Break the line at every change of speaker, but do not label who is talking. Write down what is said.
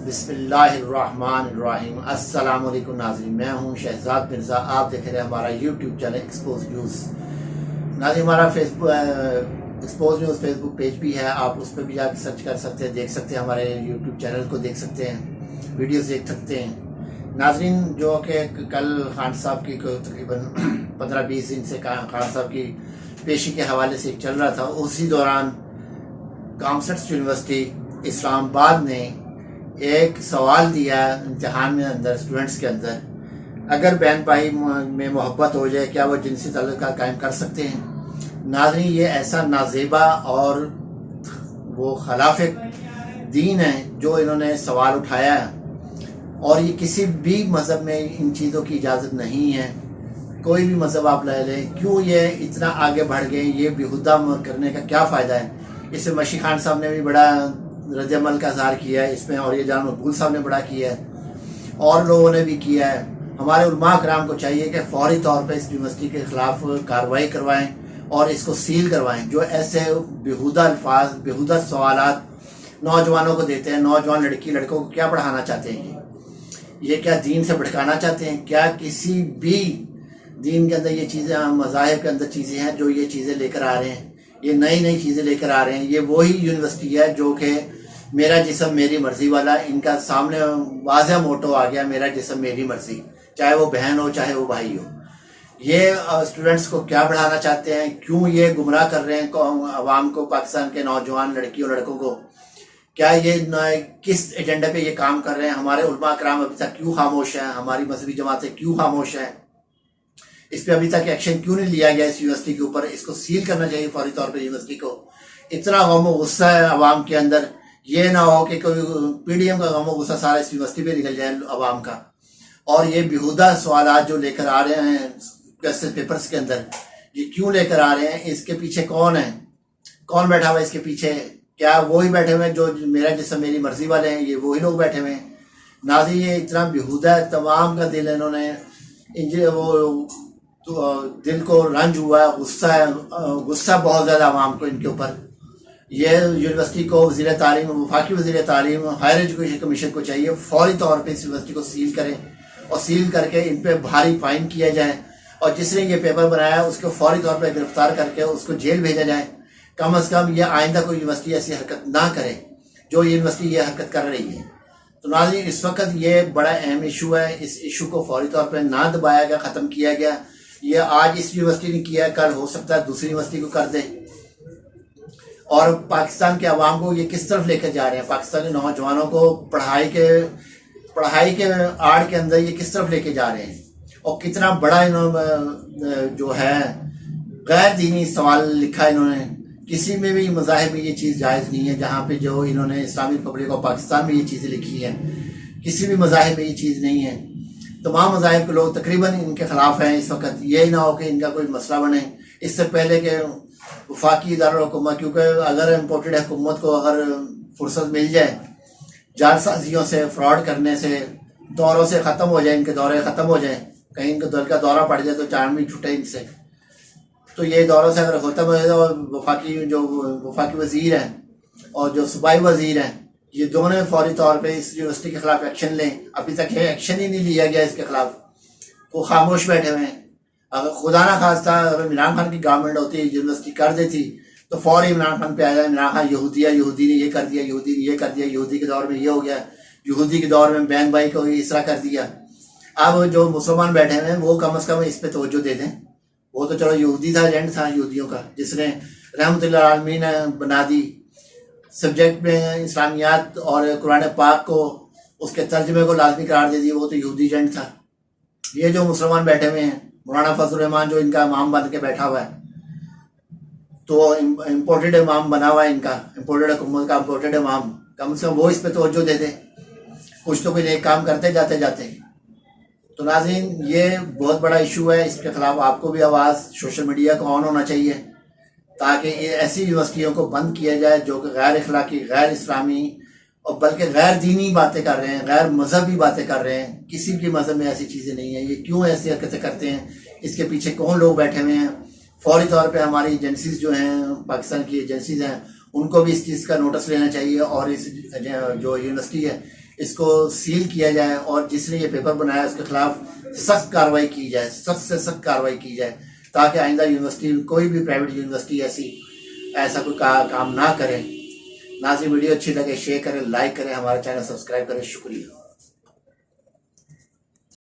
بسم اللہ الرحمن الرحیم۔ السلام علیکم ناظرین، میں ہوں شہزاد مرزا، آپ دیکھ رہے ہیں ہمارا یوٹیوب چینل ایکسپوز نیوز۔ ناظرین، ہمارا Expose News Facebook page بھی ہے، آپ اس پہ بھی جا کے سرچ کر سکتے ہیں، دیکھ سکتے ہیں، ہمارے یوٹیوب چینل کو دیکھ سکتے ہیں، ویڈیوز دیکھ سکتے ہیں۔ ناظرین، جو کہ کل خان صاحب کی تقریباً 15-20 دن سے خان صاحب کی پیشی کے حوالے سے چل رہا تھا، اسی دوران کامسٹس یونیورسٹی اسلام آباد نے ایک سوال دیا امتحان میں اندر اسٹوڈنٹس کے اندر، اگر بہن بھائی میں محبت ہو جائے کیا وہ جنسی تعلقات قائم کر سکتے ہیں؟ ناظرین، یہ ایسا نازیبا اور وہ خلاف دین ہے جو انہوں نے سوال اٹھایا ہے، اور یہ کسی بھی مذہب میں ان چیزوں کی اجازت نہیں ہے۔ کوئی بھی مذہب آپ لے لیں، کیوں یہ اتنا آگے بڑھ گئے؟ یہ بیہودہ کرنے کا کیا فائدہ ہے؟ اس میں مشی خان صاحب نے بھی بڑا رد عمل کا اظہار کیا ہے اس میں، اور یہ جان مقبول صاحب نے بڑا کیا ہے، اور لوگوں نے بھی کیا ہے۔ ہمارے علماء کرام کو چاہیے کہ فوری طور پہ اس یونیورسٹی کے خلاف کارروائی کروائیں اور اس کو سیل کروائیں۔ جو ایسے بیہودہ الفاظ، بیہودہ سوالات نوجوانوں کو دیتے ہیں، نوجوان لڑکوں کو کیا پڑھانا چاہتے ہیں؟ یہ کیا دین سے بھٹکانا چاہتے ہیں؟ کیا کسی بھی دین کے اندر یہ چیزیں، مذاہب کے اندر چیزیں ہیں جو یہ چیزیں لے کر آ رہے ہیں؟ یہ نئی چیزیں لے کر آ رہے ہیں۔ یہ وہی یونیورسٹی ہے جو کہ میرا جسم میری مرضی والا، ان کا سامنے واضح موٹو آ گیا، میرا جسم میری مرضی، چاہے وہ بہن ہو چاہے وہ بھائی ہو۔ یہ اسٹوڈنٹس کو کیا بڑھانا چاہتے ہیں؟ کیوں یہ گمراہ کر رہے ہیں عوام کو، پاکستان کے نوجوان لڑکیوں لڑکوں کو؟ کیا یہ کس ایجنڈے پہ یہ کام کر رہے ہیں؟ ہمارے علماء کرام ابھی تک کیوں خاموش ہیں؟ ہماری مذہبی جماعتیں کیوں خاموش ہیں؟ اس پہ ابھی تک ایکشن کیوں نہیں لیا گیا اس یونیورسٹی کے اوپر؟ اس کو سیل کرنا چاہیے فوری طور پہ یونیورسٹی کو۔ اتنا غم و غصہ ہے عوام کے اندر، یہ نہ ہو کہ کوئی پی ڈی ایم کا غم و غصہ سارا اس یونیورسٹی پہ نکل جائے عوام کا۔ اور یہ بیہودہ سوالات جو لے کر آ رہے ہیں کویسچن پیپرز کے اندر، یہ کیوں لے کر آ رہے ہیں؟ اس کے پیچھے کون ہے؟ کون بیٹھا ہوا ہے اس کے پیچھے؟ کیا وہی بیٹھے ہوئے ہیں جو میرا جسم میری مرضی والے ہیں؟ یہ وہی لوگ بیٹھے ہوئے ہیں؟ ناظرین، یہ اتنا بیہودہ ہے، تمام کا دل انہوں نے وہ دل کو رنج ہوا ہے، غصہ ہے، غصہ بہت زیادہ عوام کو ان کے اوپر۔ یہ یونیورسٹی کو وزیر تعلیم، وفاقی وزیر تعلیم، ہائر ایجوکیشن کمیشن کو چاہیے فوری طور پہ اس یونیورسٹی کو سیل کریں، اور سیل کر کے ان پہ بھاری فائن کیا جائے، اور جس نے یہ پیپر بنایا اس کو فوری طور پہ گرفتار کر کے اس کو جیل بھیجا جائے۔ کم از کم یہ آئندہ کوئی یونیورسٹی ایسی حرکت نہ کرے جو یونیورسٹی یہ حرکت کر رہی ہے۔ تو ناظرین، اس وقت یہ بڑا اہم ایشو ہے، اس ایشو کو فوری طور پہ نہ دبایا گیا، ختم کیا گیا۔ یہ آج اس یونیورسٹی نے کیا ہے، کل ہو سکتا ہے دوسری یونیورسٹی کو کر دے۔ اور پاکستان کے عوام کو یہ کس طرف لے کر جا رہے ہیں؟ پاکستانی نوجوانوں کو پڑھائی کے آڑ کے اندر یہ کس طرف لے کے جا رہے ہیں؟ اور کتنا بڑا جو ہے غیر دینی سوال لکھا انہوں نے۔ کسی میں بھی مذاہب میں یہ چیز جائز نہیں ہے، جہاں پہ جو انہوں نے اسلامی ریپبلک آف پاکستان میں یہ چیزیں لکھی ہیں، کسی بھی مذاہب میں یہ چیز نہیں ہے۔ تمام مذاہب کے لوگ تقریباً ان کے خلاف ہیں اس وقت۔ یہ نہ ہو کہ ان کا کوئی مسئلہ بنے اس سے پہلے کہ وفاقی دارالحکومت، کیونکہ اگر امپورٹڈ حکومت کو اگر فرصت مل جائے جعل سازیوں سے، فراڈ کرنے سے، دوروں سے ختم ہو جائے، ان کے دورے ختم ہو جائیں، کہیں ان کو دل کا دورہ پڑ جائے تو جان بھی چھوٹے ان سے، تو یہ دوروں سے اگر ختم ہو جائے تو وفاقی وزیر ہیں اور جو صوبائی وزیر ہیں، یہ دونوں فوری طور پہ اس یونیورسٹی کے خلاف ایکشن لیں۔ ابھی تک یہ ایکشن ہی نہیں لیا گیا اس کے خلاف، وہ خاموش بیٹھے ہوئے ہیں۔ اگر خدا نہ خواستہ اگر عمران خان کی گورنمنٹ ہوتی، یونیورسٹی کر دیتی، تو فوری عمران خان پہ آ جائے، عمران خان یہودی ہے، یہودی نے یہ کر دیا، یہودی نے یہ کر دیا، یہودی کے دور میں یہ ہو گیا، یہودی کے دور میں بہن بھائی کو اس طرح کر دیا۔ اب جو مسلمان بیٹھے ہوئے ہیں وہ کم از کم اس پہ توجہ دے دیں۔ وہ تو چلو یہودی تھا، ایجنٹ تھا یہودیوں کا، جس نے رحمت اللہ عالمین بنا دی سبجیکٹ میں اسلامیات اور قرآن پاک کو، اس کے ترجمے کو لازمی قرار دے دی، وہ تو یہودی ایجنٹ تھا۔ یہ جو مسلمان بیٹھے ہوئے ہیں، مولانا فضل الرحمان جو ان کا امام بن کے بیٹھا ہوا ہے، تو امپورٹڈ امام بنا ہوا ہے ان کا، امپورٹڈ حکومت کا امپورٹڈ امام، کم سے کم وہ اس پہ توجہ دے دے، کچھ تو کوئی نیک کام کرتے جاتے۔ تو ناظرین، یہ بہت بڑا ایشو ہے، اس کے خلاف آپ کو بھی آواز سوشل میڈیا کو آن ہونا چاہیے، تاکہ یہ ایسی یونیورسٹیوں کو بند کیا جائے جو کہ غیر اخلاقی، غیر اسلامی اور بلکہ غیر دینی باتیں کر رہے ہیں، غیر مذہبی باتیں کر رہے ہیں۔ کسی بھی مذہب میں ایسی چیزیں نہیں ہیں۔ یہ کیوں ایسی حرکتیں کرتے ہیں؟ اس کے پیچھے کون لوگ بیٹھے ہوئے ہیں؟ فوری طور پہ ہماری ایجنسیز جو ہیں، پاکستان کی ایجنسیز ہیں، ان کو بھی اس چیز کا نوٹس لینا چاہیے، اور اس جو یونیورسٹی ہے اس کو سیل کیا جائے اور جس نے یہ پیپر بنایا اس کے خلاف سخت کارروائی کی جائے، سخت سے سخت کارروائی کی جائے، تاکہ آئندہ یونیورسٹی کوئی بھی پرائیویٹ یونیورسٹی ایسا کوئی کام نہ کرے۔ ناظرین ویڈیو اچھی لگے شیئر کریں، لائک کریں، ہمارا چینل سبسکرائب کریں، شکریہ۔